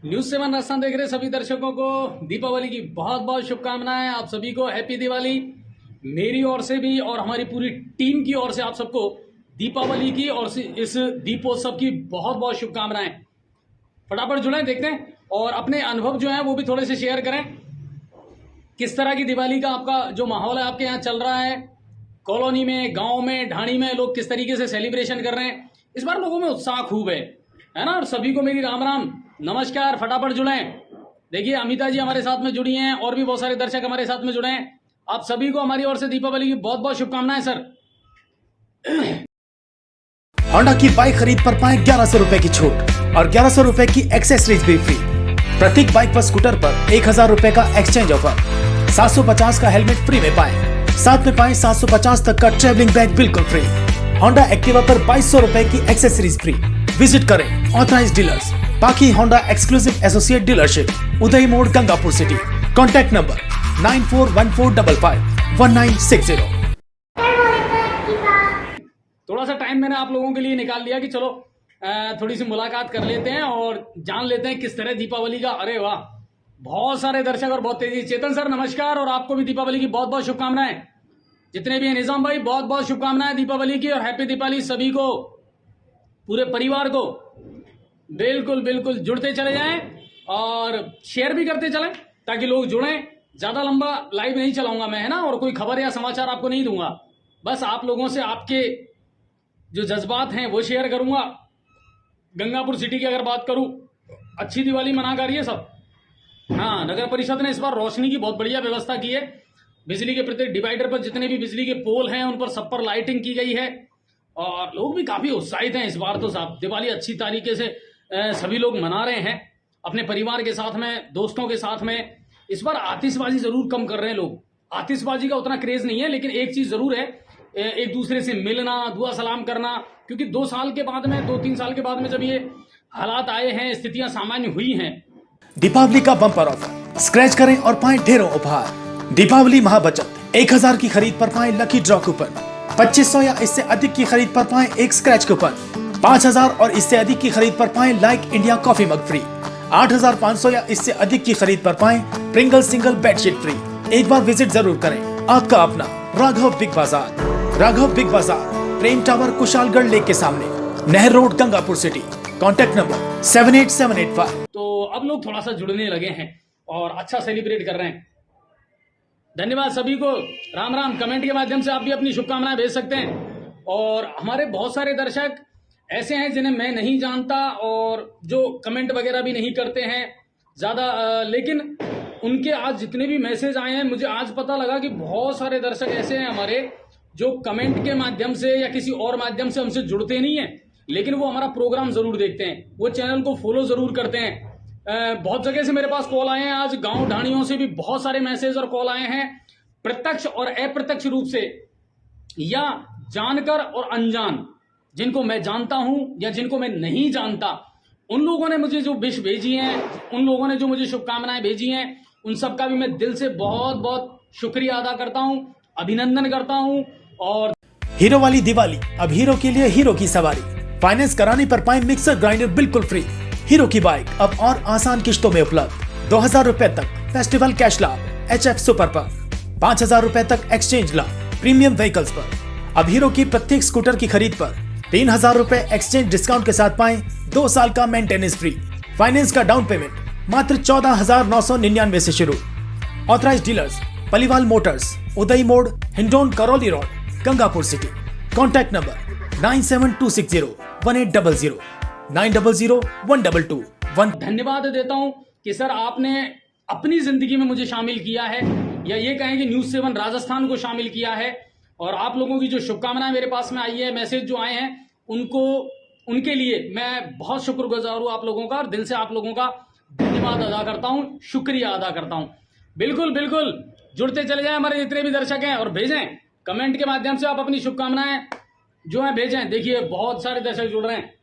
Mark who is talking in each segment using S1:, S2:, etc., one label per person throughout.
S1: News 7 Rajasthan देख रहे सभी दर्शकों को दीपावली की बहुत बहुत शुभकामनाएं। आप सभी को हैप्पी दिवाली मेरी ओर से भी और हमारी पूरी टीम की ओर से आप सबको दीपावली की और इस दीपोत्सव की बहुत बहुत शुभकामनाएं। फटाफट जुड़ें, देखते हैं और अपने अनुभव जो हैं वो भी थोड़े से शेयर करें। किस तरह की दिवाली का आपका जो माहौल है आपके यहाँ चल रहा है, कॉलोनी में, गांव में, ढाणी में लोग किस तरीके से सेलिब्रेशन कर रहे हैं। इस बार लोगों में उत्साह खूब है ना। और सभी को मेरी राम राम नमस्कार। फटाफट जुड़ें। देखिए अमिता जी हमारे साथ में जुड़ी हैं और भी बहुत सारे दर्शक हमारे साथ में जुड़े हैं। आप सभी को हमारी ओर से दीपावली की बहुत बहुत शुभकामनाएं सर।
S2: होंडा की बाइक खरीद पर पाएं 1100 रुपए की छूट और 1100 रुपए की एक्सेसरीज भी फ्री। प्रत्येक बाइक व स्कूटर पर 1000 रुपए का एक्सचेंज ऑफर। 750 का हेलमेट फ्री में पाएं। साथ में पाएं 750 तक का ट्रेवलिंग बैग बिल्कुल फ्री। होंडा एक्टिवा पर 2200 रुपए की एक्सेसरीज फ्री। विजिट करें ऑथराइज्ड डीलर्स पाकी होंडा एक्सक्लूसिव एसोसिएट डीलरशिप उदय मोड़ गंगापुर सिटी। Contact number 9414551960।
S1: थोड़ा सा टाइम मैंने आप लोगों के लिए निकाल लिया कि चलो थोड़ी सी मुलाकात कर लेते हैं और जान लेते हैं किस तरह दीपावली का। अरे वाह, बहुत सारे दर्शक और बहुत तेजी। चेतन सर नमस्कार और आपको भी दीपावली की बहुत बहुत शुभकामनाएं। जितने भी हैं निजाम भाई बहुत बहुत शुभकामनाएं दीपावली की और हैप्पी दीपावली सभी को, पूरे परिवार को। बिल्कुल बिल्कुल जुड़ते चले जाएं और शेयर भी करते चलें ताकि लोग जुड़ें। ज्यादा लंबा लाइव नहीं चलाऊंगा मैं, है ना, और कोई खबर या समाचार आपको नहीं दूंगा। बस आप लोगों से आपके जो जज्बात हैं वो शेयर करूंगा। गंगापुर सिटी की अगर बात करूं, अच्छी दिवाली मना कर रही है सब। हाँ, नगर परिषद ने इस बार रोशनी की बहुत बढ़िया व्यवस्था की है। बिजली के प्रत्येक डिवाइडर पर जितने भी बिजली के पोल हैं उन पर सब पर लाइटिंग की गई है और लोग भी काफी उत्साहित हैं इस बार। तो साहब दिवाली अच्छी तरीके से सभी लोग मना रहे हैं अपने परिवार के साथ में, दोस्तों के साथ में। इस बार आतिशबाजी जरूर कम कर रहे हैं लोग। आतिशबाजी का उतना क्रेज नहीं है, लेकिन एक चीज जरूर है, एक दूसरे से मिलना, दुआ सलाम करना। क्योंकि 2 साल के बाद में, 2-3 साल के बाद में जब ये हालात आए हैं, स्थितियां सामान्य हुई हैं।
S2: दीपावली का बम्पर ऑफर, स्क्रैच करें और पाएं ढेरों उपहार। दीपावली महाबचत, 1000 की खरीद पर पाएं लकी ड्रॉ कूपन। 2500 या इससे अधिक की खरीद पर पाएं एक स्क्रैच कूपन। 5000 और इससे अधिक की खरीद पर पाएं like India coffee mug free. 8500 या इससे अधिक की खरीद पर पाएं प्रिंगल सिंगल बेडशीट फ्री। एक बार विजिट जरूर करें। आपका अपना राघव बिग बाजार। राघव बिग बाजार, प्रेम टावर, कुशालगढ़ लेक के सामने, नहर road, Gangapur city. Contact number 78785।
S1: तो अब लोग थोड़ा सा जुड़ने लगे हैं और अच्छा सेलिब्रेट कर रहे हैं। धन्यवाद सभी को, राम राम। कमेंट के माध्यम से आप भी अपनी शुभकामनाएं भेज सकते हैं। और हमारे बहुत सारे दर्शक ऐसे हैं जिन्हें मैं नहीं जानता और जो कमेंट वगैरह भी नहीं करते हैं ज्यादा, लेकिन उनके आज जितने भी मैसेज आए हैं, मुझे आज पता लगा कि बहुत सारे दर्शक ऐसे हैं हमारे जो कमेंट के माध्यम से या किसी और माध्यम से हमसे जुड़ते नहीं है, लेकिन वो हमारा प्रोग्राम जरूर देखते हैं, वो चैनल को फॉलो जरूर करते हैं। बहुत जगह से मेरे पास कॉल आए हैं, आज गांव ढाणियों से भी बहुत सारे मैसेज और कॉल आए हैं, प्रत्यक्ष और अप्रत्यक्ष रूप से, या जानकर और अनजान, जिनको मैं जानता हूं या जिनको मैं नहीं जानता। उन लोगों ने मुझे जो विश भेजी हैं, उन लोगों ने जो मुझे शुभकामनाएं भेजी हैं, उन सबका भी मैं दिल से बहुत बहुत शुक्रिया अदा करता हूं, अभिनंदन करता हूं। और
S2: हीरो वाली दिवाली, अब हीरो के लिए हीरो की सवारी। फाइनेंस कराने पर पाएं मिक्सर ग्राइंडर बिल्कुल फ्री। हीरो की बाइक अब और आसान किश्तों में उपलब्ध। 2000 रुपए तक फेस्टिवल कैश लाभ HF सुपर पर। 5000 रुपए तक एक्सचेंज लाभ प्रीमियम व्हीकल्स पर। अब हीरो की प्रत्येक स्कूटर की खरीद पर 3000 रुपए एक्सचेंज डिस्काउंट के साथ पाएं 2 साल का मेंटेनेंस फ्री। फाइनेंस का डाउन पेमेंट मात्र 14,999 से शुरू। ऑथराइज्ड डीलर्स पलीवाल मोटर्स, उदय मोड़, Hindaun, Karauli road, Gangapur city. Contact number 9726018000 900122।
S1: धन्यवाद देता हूं कि सर आपने अपनी जिंदगी में मुझे शामिल किया है, या ये कहें कि न्यूज 7 राजस्थान को शामिल किया है। और आप लोगों की जो शुभकामनाएं मेरे पास में आई है, मैसेज जो आए हैं, उनको, उनके लिए मैं बहुत शुक्रगुजार हूं आप लोगों का, और दिल से आप लोगों का धन्यवाद अदा करता हूं, शुक्रिया अदा करता हूं। बिल्कुल बिल्कुल जुड़ते चले जाएं हमारे जितने भी दर्शक हैं, और भेजें कमेंट के माध्यम से आप अपनी शुभकामनाएं जो है भेजें। देखिए बहुत सारे दर्शक जुड़ रहे हैं।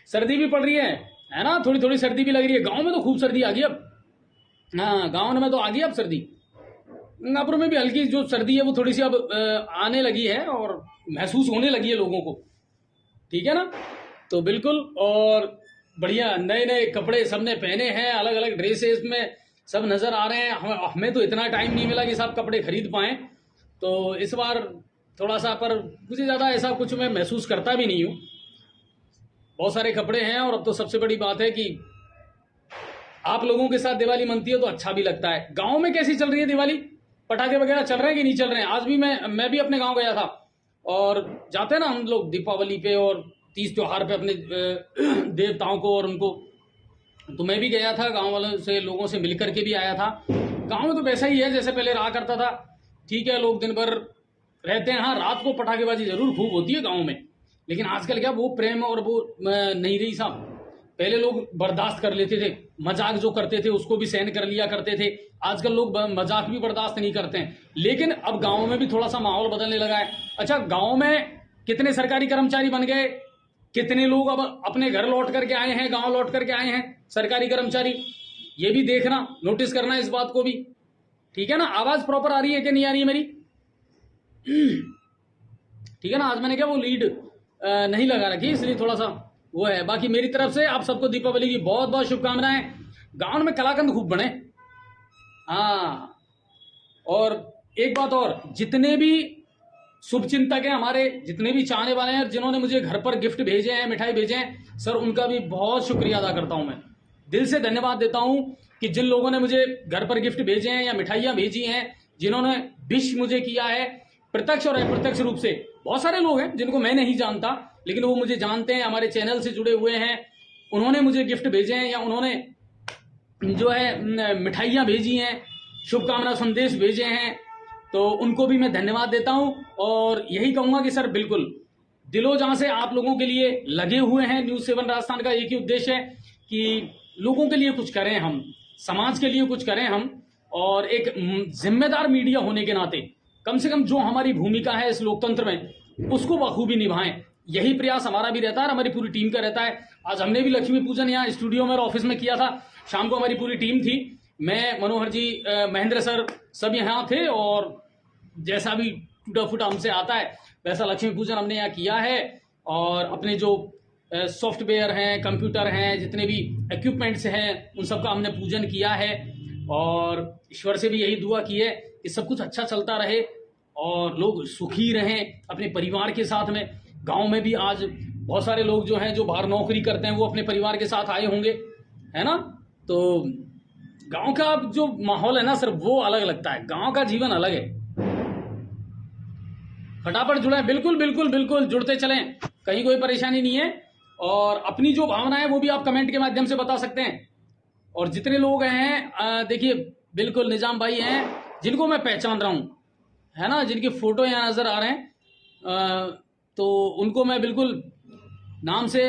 S1: सर्दी भी पड़ रही है ना, थोड़ी थोड़ी सर्दी भी लग रही है। गांव में तो खूब सर्दी आ गई अब। हाँ, गांव में तो आ गई अब सर्दी। गंगापुर में भी हल्की जो सर्दी है वो थोड़ी सी अब आने लगी है और महसूस होने लगी है लोगों को। ठीक है ना। तो बिल्कुल, और बढ़िया नए नए कपड़े सबने पहने हैं, अलग अलग ड्रेसेस में सब नज़र आ रहे हैं। हमें तो इतना टाइम नहीं मिला कि सब कपड़े खरीद पाएँ, तो इस बार थोड़ा सा, पर मुझे ज़्यादा ऐसा कुछ मैं महसूस करता भी नहीं हूँ। बहुत सारे कपड़े हैं, और अब तो सबसे बड़ी बात है कि आप लोगों के साथ दिवाली मनती है तो अच्छा भी लगता है। गांव में कैसी चल रही है दिवाली? पटाखे वगैरह चल रहे हैं कि नहीं चल रहे हैं? आज भी मैं भी अपने गांव गया था, और जाते हैं ना हम लोग दीपावली पे और तीज त्योहार पे अपने देवताओं को और उनको, तो मैं भी गया था, गांव वालों से, लोगों से मिल करके भी आया था। गांव में तो वैसा ही है जैसे पहले रहा करता था। ठीक है, लोग दिन भर रहते हैं। हाँ, रात को पटाखेबाजी जरूर खूब होती है गाँव में, लेकिन आजकल क्या वो प्रेम और वो नहीं रही साहब। पहले लोग बर्दाश्त कर लेते थे, मजाक जो करते थे उसको भी सहन कर लिया करते थे। आजकल लोग मजाक भी बर्दाश्त नहीं करते हैं। लेकिन अब गांव में भी थोड़ा सा माहौल बदलने लगा है। अच्छा, गांव में कितने सरकारी कर्मचारी बन गए, कितने लोग अब अपने घर लौट करके आए हैं, गांव लौट करके आए हैं सरकारी कर्मचारी, ये भी देखना, नोटिस करना इस बात को भी। ठीक है ना। आवाज प्रॉपर आ रही है कि नहीं आ रही है मेरी? ठीक है ना। आज मैंने क्या वो लीड नहीं लगा रखी, इसलिए थोड़ा सा वो है। बाकी मेरी तरफ से आप सबको दीपावली की बहुत बहुत शुभकामनाएं। गांव में कलाकंद खूब बने। हाँ, और एक बात और, जितने भी शुभचिंतक हैं हमारे, जितने भी चाहने वाले हैं, जिन्होंने मुझे घर पर गिफ्ट भेजे हैं, मिठाई भेजे हैं, सर उनका भी बहुत शुक्रिया अदा करता हूं। मैं दिल से धन्यवाद देता हूं कि जिन लोगों ने मुझे घर पर गिफ्ट भेजे हैं या मिठाइयां भेजी हैं, जिन्होंने विश मुझे किया है प्रत्यक्ष और अप्रत्यक्ष रूप से। बहुत सारे लोग हैं जिनको मैं नहीं जानता, लेकिन वो मुझे जानते हैं, हमारे चैनल से जुड़े हुए हैं, उन्होंने मुझे गिफ्ट भेजे हैं या उन्होंने जो है मिठाइयाँ भेजी हैं, शुभकामना संदेश भेजे हैं, तो उनको भी मैं धन्यवाद देता हूं। और यही कहूंगा कि सर बिल्कुल दिलो जहां से आप लोगों के लिए लगे हुए हैं। न्यूज़ 7 राजस्थान का एक ही उद्देश्य है कि लोगों के लिए कुछ करें हम, समाज के लिए कुछ करें हम, और एक जिम्मेदार मीडिया होने के नाते कम से कम जो हमारी भूमिका है इस लोकतंत्र में उसको बखूबी निभाएं। यही प्रयास हमारा भी रहता है, हमारी पूरी टीम का रहता है। आज हमने भी लक्ष्मी पूजन यहाँ स्टूडियो में और ऑफिस में किया था। शाम को हमारी पूरी टीम थी, मैं, मनोहर जी, महेंद्र सर, सब यहाँ थे, और जैसा भी टूटा फूटा हमसे आता है वैसा लक्ष्मी पूजन हमने यहाँ किया है। और अपने जो सॉफ्टवेयर हैं, कंप्यूटर हैं, जितने भी इक्विपमेंट्स हैं, उन सब का हमने पूजन किया है। और ईश्वर से भी यही दुआ की है कि सब कुछ अच्छा चलता रहे और लोग सुखी रहें अपने परिवार के साथ में। गांव में भी आज बहुत सारे लोग जो हैं, जो बाहर नौकरी करते हैं, वो अपने परिवार के साथ आए होंगे, है ना। तो गांव का जो माहौल है ना सर, वो अलग लगता है। गांव का जीवन अलग है। फटाफट जुड़े, बिल्कुल बिल्कुल बिल्कुल जुड़ते चलें, कहीं कोई परेशानी नहीं है। और अपनी जो भावना है वो भी आप कमेंट के माध्यम से बता सकते हैं। और जितने लोग हैं, देखिए बिल्कुल निजाम भाई हैं जिनको मैं पहचान रहा हूँ, है ना, जिनके फोटो यहाँ नजर आ रहे हैं, तो उनको मैं बिल्कुल नाम से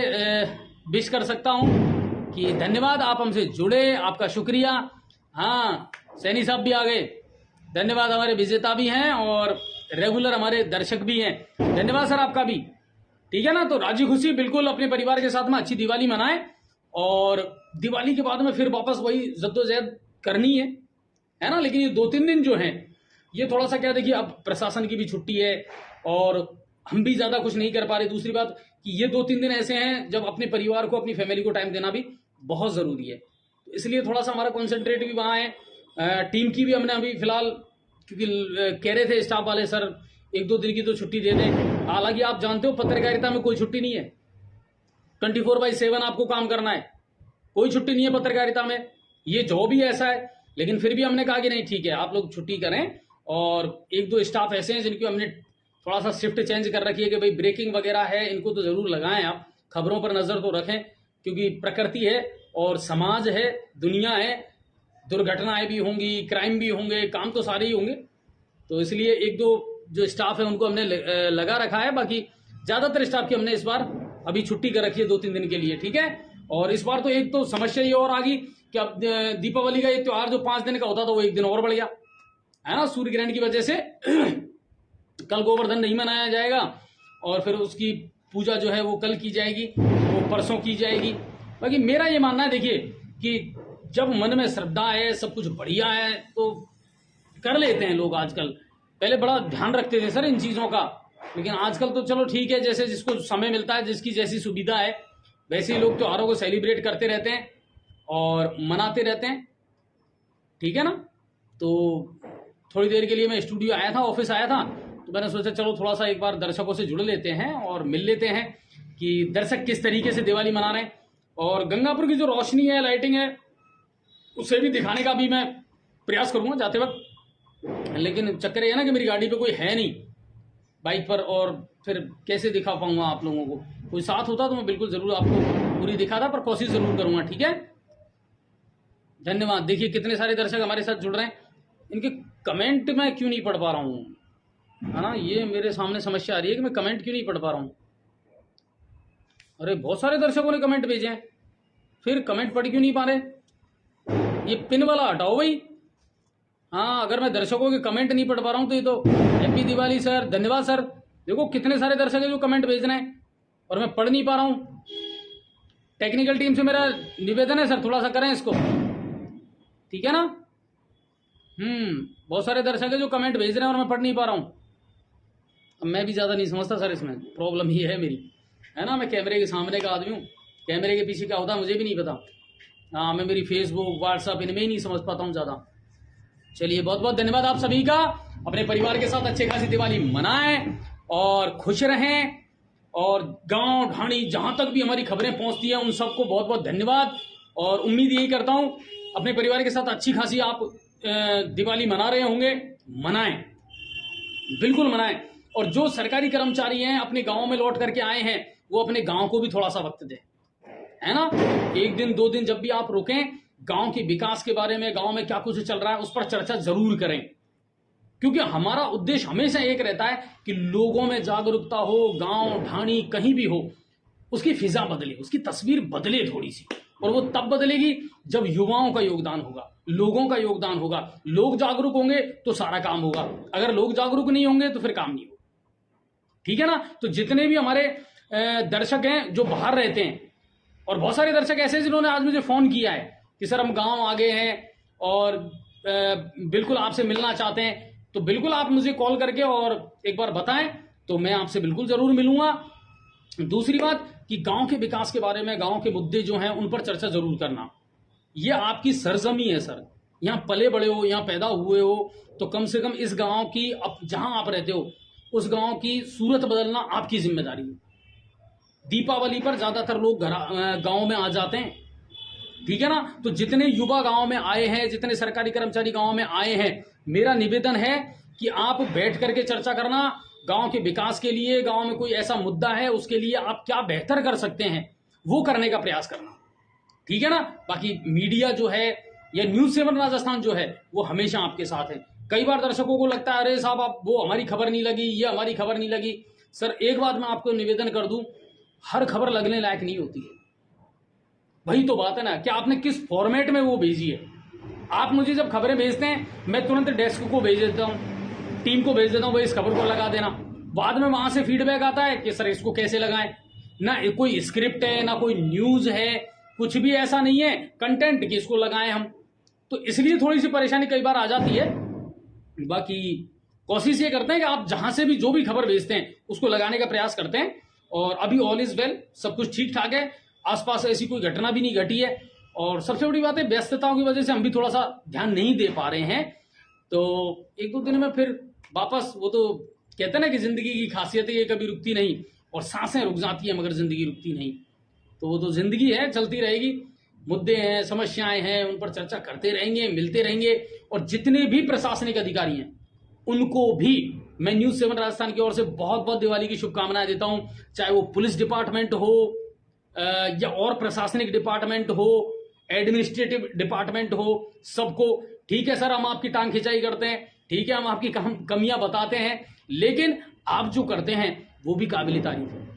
S1: विश कर सकता हूँ कि धन्यवाद, आप हमसे जुड़े, आपका शुक्रिया। हाँ, सैनी साहब भी आ गए, धन्यवाद। हमारे विजेता भी हैं और रेगुलर हमारे दर्शक भी हैं, धन्यवाद सर आपका भी। ठीक है ना। तो राजी खुशी बिल्कुल अपने परिवार के साथ में अच्छी दिवाली मनाएं, और दिवाली के बाद में फिर वापस वही जद्दोजहद करनी है ना। लेकिन ये 2-3 दिन जो हैं, ये थोड़ा सा क्या, देखिए अब प्रशासन की भी छुट्टी है और हम भी ज़्यादा कुछ नहीं कर पा रहे। दूसरी बात कि ये 2-3 दिन ऐसे हैं जब अपने परिवार को, अपनी फैमिली को टाइम देना भी बहुत ज़रूरी है। तो इसलिए थोड़ा सा हमारा कॉन्सेंट्रेट भी वहाँ है। टीम की भी हमने अभी फिलहाल, क्योंकि कह रहे थे स्टाफ वाले सर 1-2 दिन की तो छुट्टी दे दें। हालांकि आप जानते हो पत्रकारिता में कोई छुट्टी नहीं है, 24/7 आपको काम करना है, कोई छुट्टी नहीं है पत्रकारिता में। ये जॉब ही ऐसा है। लेकिन फिर भी हमने कहा कि नहीं ठीक है, आप लोग छुट्टी करें। और 1-2 स्टाफ ऐसे हैं जिनकी हमने थोड़ा सा शिफ्ट चेंज कर रखी है कि भाई ब्रेकिंग वगैरह है, इनको तो जरूर लगाएं, आप खबरों पर नजर तो रखें, क्योंकि प्रकृति है और समाज है, दुनिया है, दुर्घटनाएं भी होंगी, क्राइम भी होंगे, काम तो सारे ही होंगे। तो इसलिए 1-2 जो स्टाफ है उनको हमने लगा रखा है। बाकी ज्यादातर स्टाफ की हमने इस बार अभी छुट्टी कर रखी है 2-3 दिन के लिए। ठीक है। और इस बार तो एक तो समस्या ये और आ गई कि अब दीपावली का ये त्योहार जो 5 दिन का होता था वो 1 दिन और बढ़ गया, है ना, सूर्य ग्रहण की वजह से। कल गोवर्धन नहीं मनाया जाएगा और फिर उसकी पूजा जो है वो कल की जाएगी, वो परसों की जाएगी। बाकी मेरा ये मानना है, देखिए कि जब मन में श्रद्धा है, सब कुछ बढ़िया है, तो कर लेते हैं लोग आजकल। पहले बड़ा ध्यान रखते थे सर इन चीज़ों का, लेकिन आजकल तो चलो ठीक है, जैसे जिसको समय मिलता है, जिसकी जैसी सुविधा है, वैसे ही लोग त्योहारों को सेलिब्रेट करते रहते हैं और मनाते रहते हैं, ठीक है ना। तो थोड़ी देर के लिए मैं स्टूडियो आया था, ऑफिस आया था, तो मैंने सोचा चलो थोड़ा सा एक बार दर्शकों से जुड़ लेते हैं और मिल लेते हैं कि दर्शक किस तरीके से दिवाली मना रहे हैं। और गंगापुर की जो रोशनी है, लाइटिंग है, उसे भी दिखाने का भी मैं प्रयास करूंगा जाते वक्त। लेकिन चक्कर ये है ना कि मेरी गाड़ी पे कोई है नहीं बाइक पर, और फिर कैसे दिखा पाऊंगा आप लोगों को। कोई साथ होता तो मैं बिल्कुल जरूर आपको पूरी दिखाता, पर कोशिश जरूर करूंगा, ठीक है। धन्यवाद। देखिए कितने सारे दर्शक हमारे साथ जुड़ रहे हैं, इनके कमेंट मैं क्यों नहीं पढ़ पा रहा हूँ, है ना, ये मेरे सामने समस्या आ रही है कि मैं कमेंट क्यों नहीं पढ़ पा रहा हूँ। अरे बहुत सारे दर्शकों ने कमेंट भेजे हैं, फिर कमेंट पढ़ क्यों नहीं पा रहे। ये पिन वाला हटाओ भाई। हाँ, अगर मैं दर्शकों के कमेंट नहीं पढ़ पा रहा हूँ तो ये तो हैप्पी दिवाली सर, धन्यवाद सर। देखो कितने सारे दर्शक है जो कमेंट भेज रहे हैं और मैं पढ़ नहीं पा रहा हूँ। टेक्निकल टीम से मेरा निवेदन है सर, थोड़ा सा करें इसको, ठीक है ना। बहुत सारे दर्शक है जो कमेंट भेज रहे हैं और मैं पढ़ नहीं पा रहा हूँ। अब मैं भी ज़्यादा नहीं समझता सर, इसमें प्रॉब्लम ही है मेरी, है ना। मैं कैमरे के सामने का आदमी हूँ, कैमरे के पीछे क्या होता है मुझे भी नहीं पता। हाँ, मैं मेरी फेसबुक व्हाट्सअप इनमें ही नहीं समझ पाता हूँ ज़्यादा। चलिए बहुत बहुत धन्यवाद आप सभी का। अपने परिवार के साथ अच्छे खासी दिवाली मनाएं और खुश रहें। और गांव ढाणी जहां तक भी हमारी खबरें पहुंचती हैं उन सबको बहुत बहुत धन्यवाद। और उम्मीद यही करता हूं अपने परिवार के साथ अच्छी खासी आप दिवाली मना रहे होंगे। मनाएं, बिल्कुल मनाएं। और जो सरकारी कर्मचारी हैं अपने गाँव में लौट करके आए हैं, वो अपने गाँव को भी थोड़ा सा वक्त दें, है ना। एक दिन दो दिन जब भी आप रुकें, गांव के विकास के बारे में, गांव में क्या कुछ चल रहा है उस पर चर्चा जरूर करें। क्योंकि हमारा उद्देश्य हमेशा एक रहता है कि लोगों में जागरूकता हो, गांव ढाणी कहीं भी हो उसकी फिजा बदले, उसकी तस्वीर बदले थोड़ी सी। और वो तब बदलेगी जब युवाओं का योगदान होगा, लोगों का योगदान होगा। लोग जागरूक होंगे तो सारा काम होगा, अगर लोग जागरूक नहीं होंगे तो फिर काम नहीं होगा, ठीक है ना। तो जितने भी हमारे दर्शक हैं जो बाहर रहते हैं, और बहुत सारे दर्शक ऐसे जिन्होंने आज मुझे फोन किया है कि सर हम गांव आ गए हैं और बिल्कुल आपसे मिलना चाहते हैं, तो बिल्कुल आप मुझे कॉल करके और एक बार बताएं तो मैं आपसे बिल्कुल जरूर मिलूंगा। दूसरी बात कि गांव के विकास के बारे में, गांव के मुद्दे जो हैं उन पर चर्चा जरूर करना। ये आपकी सरजमी है सर, यहाँ पले बड़े हो, यहाँ पैदा हुए हो, तो कम से कम इस गांव की, जहां आप रहते हो उस गांव की सूरत बदलना आपकी जिम्मेदारी है। दीपावली पर ज्यादातर लोग गांव में आ जाते हैं, ठीक है ना। तो जितने युवा गांव में आए हैं, जितने सरकारी कर्मचारी गांव में आए हैं, मेरा निवेदन है कि आप बैठ करके चर्चा करना। गांव के विकास के लिए, गांव में कोई ऐसा मुद्दा है उसके लिए आप क्या बेहतर कर सकते हैं वो करने का प्रयास करना, ठीक है ना। बाकी मीडिया जो है या न्यूज 7 राजस्थान जो है वो हमेशा आपके साथ है। कई बार दर्शकों को लगता है अरे साहब आप वो हमारी खबर नहीं लगी, ये हमारी खबर नहीं लगी। सर एक बात मैं आपको निवेदन कर दूं, हर खबर लगने लायक नहीं होती है। वही तो बात है ना कि आपने किस फॉर्मेट में वो भेजी है। आप मुझे जब खबरें भेजते हैं मैं तुरंत डेस्क को भेज देता हूँ, टीम को भेज देता हूँ, भाई इस खबर को लगा देना। बाद में वहां से फीडबैक आता है कि सर इसको कैसे लगाएं। ना कोई स्क्रिप्ट है, ना कोई न्यूज है, कुछ भी ऐसा नहीं है कंटेंट कि इसको लगाएं हम। तो इसलिए थोड़ी सी परेशानी कई बार आ जाती है। बाकी कोशिश ये करते हैं कि आप जहां से भी जो भी खबर भेजते हैं उसको लगाने का प्रयास करते हैं। और अभी ऑल इज वेल, सब कुछ ठीक ठाक है, आसपास ऐसी कोई घटना भी नहीं घटी है। और सबसे बड़ी बात है व्यस्तताओं की वजह से हम भी थोड़ा सा ध्यान नहीं दे पा रहे हैं। तो एक दो दिन में फिर वापस, वो तो कहते हैं ना कि जिंदगी की खासियत है ये कभी रुकती नहीं, और सांसें रुक जाती है मगर जिंदगी रुकती नहीं। तो वो तो जिंदगी है, चलती रहेगी। मुद्दे हैं, समस्याएं हैं, उन पर चर्चा करते रहेंगे, मिलते रहेंगे। और जितने भी प्रशासनिक अधिकारी हैं उनको भी मैं न्यूज 7 राजस्थान की ओर से बहुत बहुत दिवाली की शुभकामनाएं देता हूं। चाहे वो पुलिस डिपार्टमेंट हो या और प्रशासनिक डिपार्टमेंट हो, एडमिनिस्ट्रेटिव डिपार्टमेंट हो, सबको ठीक है सर हम आपकी टांग खिंचाई करते हैं, ठीक है हम आपकी कमियां बताते हैं, लेकिन आप जो करते हैं वो भी काबिल तारीफ है,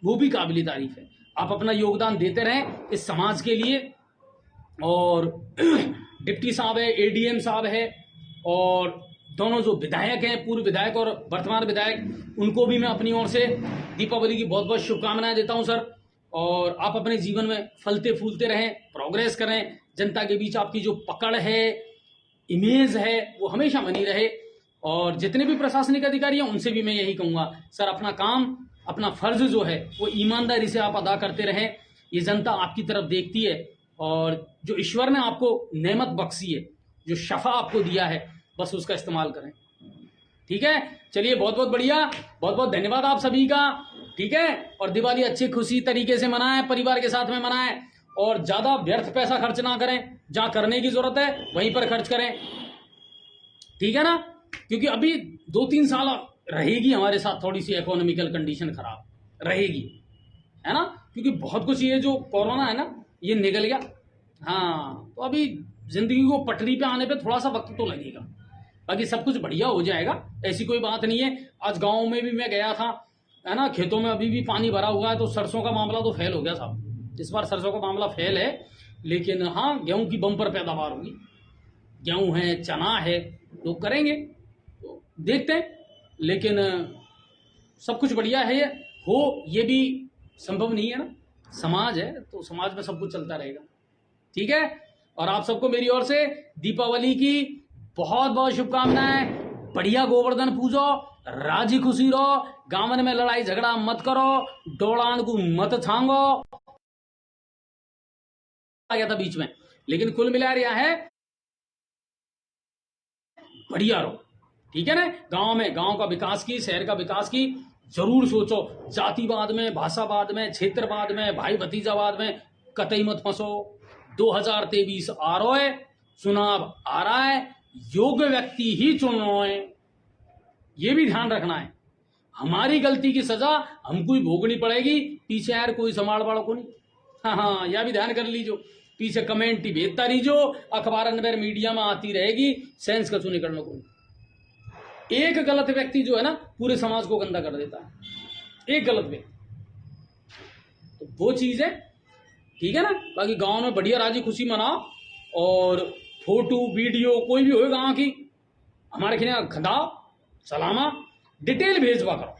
S1: वो भी काबिल तारीफ है। आप अपना योगदान देते रहें इस समाज के लिए। और डिप्टी साहब है, एडीएम साहब है, और दोनों जो विधायक हैं, पूर्व विधायक और वर्तमान विधायक, उनको भी मैं अपनी ओर से दीपावली की बहुत बहुत शुभकामनाएं देता हूं सर। और आप अपने जीवन में फलते फूलते रहें, प्रोग्रेस करें, जनता के बीच आपकी जो पकड़ है, इमेज है, वो हमेशा बनी रहे। और जितने भी प्रशासनिक अधिकारी हैं उनसे भी मैं यही कहूँगा, सर अपना काम, अपना फर्ज जो है वो ईमानदारी से आप अदा करते रहें। ये जनता आपकी तरफ देखती है और जो ईश्वर ने आपको नेमत बख्शी है, जो शफा आपको दिया है, बस उसका इस्तेमाल करें। ठीक है, चलिए बहुत बहुत बढ़िया, बहुत बहुत धन्यवाद आप सभी का। ठीक है, और दिवाली अच्छी खुशी तरीके से मनाएं, परिवार के साथ में मनाएं और ज़्यादा व्यर्थ पैसा खर्च ना करें। जहाँ करने की ज़रूरत है वहीं पर खर्च करें। ठीक है ना, क्योंकि अभी 2-3 साल रहेगी हमारे साथ थोड़ी सी इकोनॉमिकल कंडीशन खराब रहेगी, है ना, क्योंकि बहुत कुछ ये जो कोरोना है ना ये निकल गया। हाँ, तो अभी जिंदगी को पटरी पे आने पे थोड़ा सा वक्त तो लगेगा, बाकी सब कुछ बढ़िया हो जाएगा, ऐसी कोई बात नहीं है। आज गांव में भी मैं गया था, है ना, खेतों में अभी भी पानी भरा हुआ है, तो सरसों का मामला तो फेल हो गया साहब। इस बार सरसों का मामला फेल है, लेकिन हाँ गेहूं की बम्पर पैदावार होगी। गेहूं है, चना है, लोग करेंगे तो देखते हैं, लेकिन सब कुछ बढ़िया है। ये भी संभव नहीं है ना, समाज है तो समाज में सब कुछ चलता रहेगा। ठीक है, और आप सबको मेरी ओर से दीपावली की बहुत बहुत शुभकामनाएं। बढ़िया गोवर्धन पूजो, राजी खुशी रहो, गांवन में लड़ाई झगड़ा मत करो, डोड़ान को मत छांगो। आ गया था बीच में, लेकिन कुल मिला यह है बढ़िया रहो। ठीक है ना, गांव में गांव का विकास की, शहर का विकास की जरूर सोचो। जातिवाद में, भाषावाद में, क्षेत्रवाद में, भाई भतीजावाद में कतई मत फंसो। 2023 आ रहा है, चुनाव आ रहा है, योग्य व्यक्ति ही चुनना है, ये भी ध्यान रखना है। हमारी गलती की सजा हमको ही भोगनी पड़ेगी, पीछे यार कोई संभाल वाला को नहीं। हाँ, यह भी ध्यान कर लीजिए, पीछे कमेंट ही भेजता रहीजो, अखबार मीडिया में आती रहेगी, सेंस कछु नहीं करने को। एक गलत व्यक्ति जो है ना पूरे समाज को गंदा कर देता है, एक गलत व्यक्ति, तो वो चीज है। ठीक है ना, बाकी गांव में बढ़िया राजी खुशी मनाओ, और फोटो वीडियो कोई भी हो गांव की हमारे खिलाफ खदाओ, सलामा डिटेल भेजवा करो,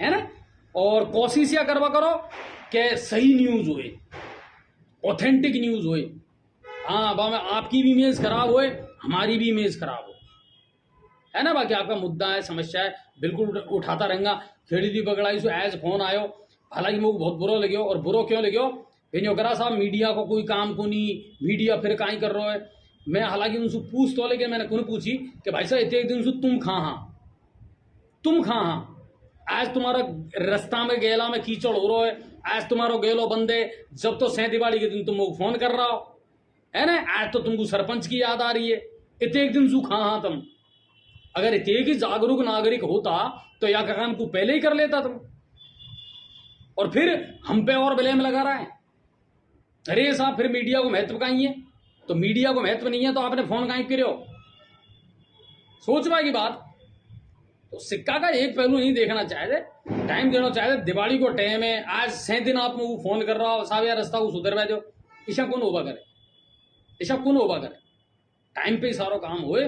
S1: है ना, और कोशिश या करवा करो कि सही न्यूज होए, ऑथेंटिक न्यूज होए। हाँ बा में आपकी भी इमेज खराब होए, हमारी भी इमेज खराब हो, है ना। बाकी आपका मुद्दा है, समस्या है, बिल्कुल उठाता रहेंगा। खेड़ी दी बगड़ाई से एज फोन आयो, हालांकि मुझे बहुत बुरा लग्यो, और बुरो क्यों लग्यो, भेजो करा साहब मीडिया को कोई काम को नहीं, मीडिया फिर काई कर रहा है। मैं हालांकि उनसे पूछ तो, लेकिन मैंने कौन पूछी कि भाई साहब एक दिन से तुम कहाँ आज तुम्हारा रास्ता में गेला में कीचड़ हो रहा है, आज तुम्हारा गेलो बंदे, जब तो सह दिवाली के दिन तुम फोन कर रहा हो, है ना, आज तो तुमको सरपंच की याद आ रही है, इतने एक दिन सु कहाँ तुम। अगर इतने की जागरूक नागरिक होता तो यह काम को पहले ही कर लेता तुम, और फिर हम पे और ब्लेम लगा रहा है। अरे साहब फिर मीडिया को महत्व कहीं है, तो मीडिया को महत्व नहीं है तो आपने फोन कहीं करे हो, सोचवा की बात। तो सिक्का का एक पहलू नहीं देखना चाहते, टाइम देना चाहते। दिवाली को टाइम है, आज 6 दिन आप मुझे फोन कर रहा हो, साहब यार रास्ता को सुधरवा दो, ईशा कौन होगा करे, टाइम पे सारा काम होए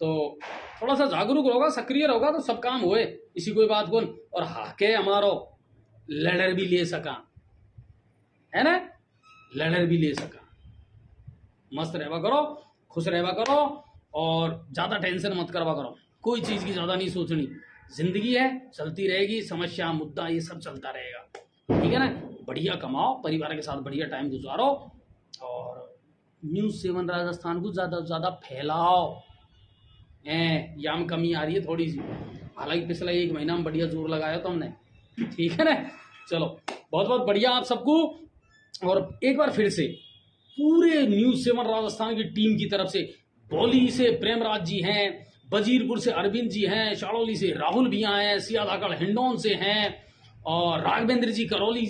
S1: तो थोड़ा सा जागरूक होगा, सक्रिय होगा तो सब काम होए, इसी कोई बात कौन। और हाके हमारो लड़र भी ले सका, है ना, लड़र भी ले सका। मस्त रहवा करो, खुश रहवा करो, और ज्यादा टेंशन मत करवा करो, कोई चीज की ज्यादा नहीं सोचनी। जिंदगी है, चलती रहेगी, समस्या मुद्दा ये सब चलता रहेगा। ठीक है ना, बढ़िया कमाओ, परिवार के साथ बढ़िया टाइम गुजारो, और न्यूज़ 7 राजस्थान को ज्यादा से ज्यादा फैलाओ। यहाँ में कमी आ रही है थोड़ी सी, हालांकि पिछला 1 महीना में बढ़िया जोर लगाया तो हमने। ठीक है ना, चलो बहुत बहुत बढ़िया आप सबको। और एक बार फिर से पूरे न्यूज़ 7 राजस्थान की टीम की तरफ से, बौली से प्रेमराज जी हैं, वजीरपुर से अरविंद जी हैं, शाड़ौली से राहुल भी आए हैं, सियाधाकड़ हिंडौन से हैं, और राघवेंद्र जी करौली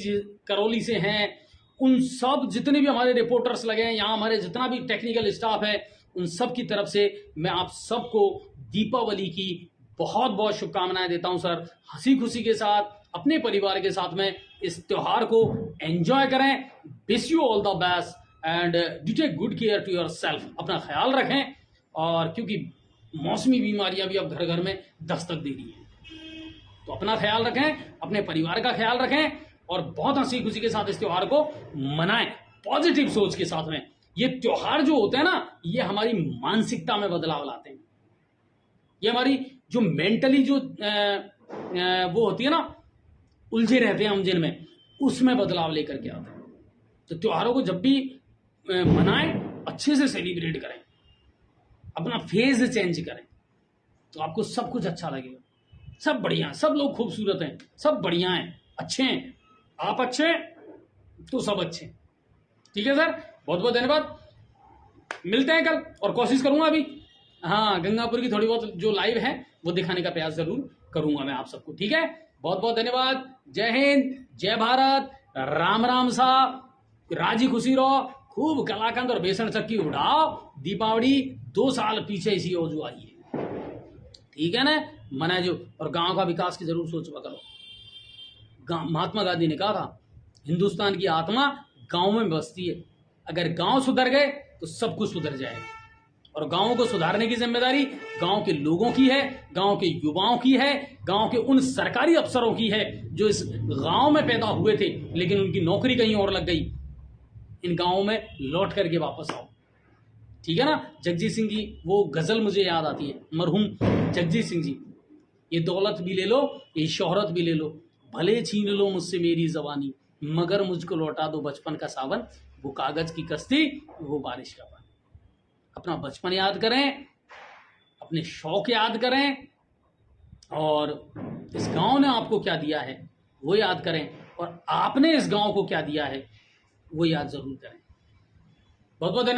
S1: से हैं। उन सब जितने भी हमारे रिपोर्टर्स लगे हैं यहाँ, हमारे जितना भी टेक्निकल स्टाफ है, उन सब की तरफ से मैं आप सबको दीपावली की बहुत बहुत शुभकामनाएं देता हूं सर। हंसी खुशी के साथ अपने परिवार के साथ में इस त्योहार को एंजॉय करें। Wish you all the best and do take good care to yourself. अपना ख्याल रखें, और क्योंकि मौसमी बीमारियां भी अब घर घर में दस्तक दे रही हैं, तो अपना ख्याल रखें, अपने परिवार का ख्याल रखें, और बहुत हंसी खुशी के साथ इस त्योहार को मनाएं, पॉजिटिव सोच के साथ में। ये त्योहार जो होते हैं ना, ये हमारी मानसिकता में बदलाव लाते हैं, ये हमारी जो मेंटली जो वो होती है ना, उलझे रहते हैं हम जिनमें, उसमें बदलाव लेकर के आते हैं। तो त्योहारों को जब भी मनाएं, अच्छे से सेलिब्रेट करें, अपना फेज चेंज करें, तो आपको सब कुछ अच्छा लगेगा। सब बढ़िया, सब लोग खूबसूरत हैं, सब बढ़िया हैं, अच्छे हैं, आप अच्छे हैं तो सब अच्छे हैं। ठीक है सर, बहुत बहुत धन्यवाद। मिलते हैं कल, और कोशिश करूंगा अभी, हाँ, गंगापुर की थोड़ी बहुत जो लाइव है वो दिखाने का प्रयास जरूर करूंगा मैं आप सबको। ठीक है, बहुत बहुत धन्यवाद। जय हिंद, जय भारत, राम राम साहब, राजी खुशी रहो, खूब कलाकंद और बेसन चक्की उड़ाओ। दीपावली 2 साल पीछे इसी हो जो आई है, ठीक है ना, मना जो, और गांव का विकास की जरूर सोच करो। महात्मा गांधी ने कहा था, हिंदुस्तान की आत्मा गांव में बसती है, अगर गांव सुधर गए तो सब कुछ सुधर जाएगा। और गांवों को सुधारने की जिम्मेदारी गांव के लोगों की है, गांव के युवाओं की है, गांव के उन सरकारी अफसरों की है जो इस गांव में पैदा हुए थे लेकिन उनकी नौकरी कहीं और लग गई। इन गांवों में लौट करके वापस आओ, ठीक है ना। जगजीत सिंह जी, वो गजल मुझे याद आती है, मरहूम जगजीत सिंह जी, ये दौलत भी ले लो, ये शोहरत भी ले लो, भले छीन लो मुझसे मेरी जवानी, मगर मुझको लौटा दो बचपन का सावन, वो कागज की कश्ती, वो बारिश का पानी। अपना बचपन याद करें, अपने शौक याद करें, और इस गांव ने आपको क्या दिया है वो याद करें, और आपने इस गांव को क्या दिया है वो याद जरूर करें। बहुत बहुत धन्यवाद।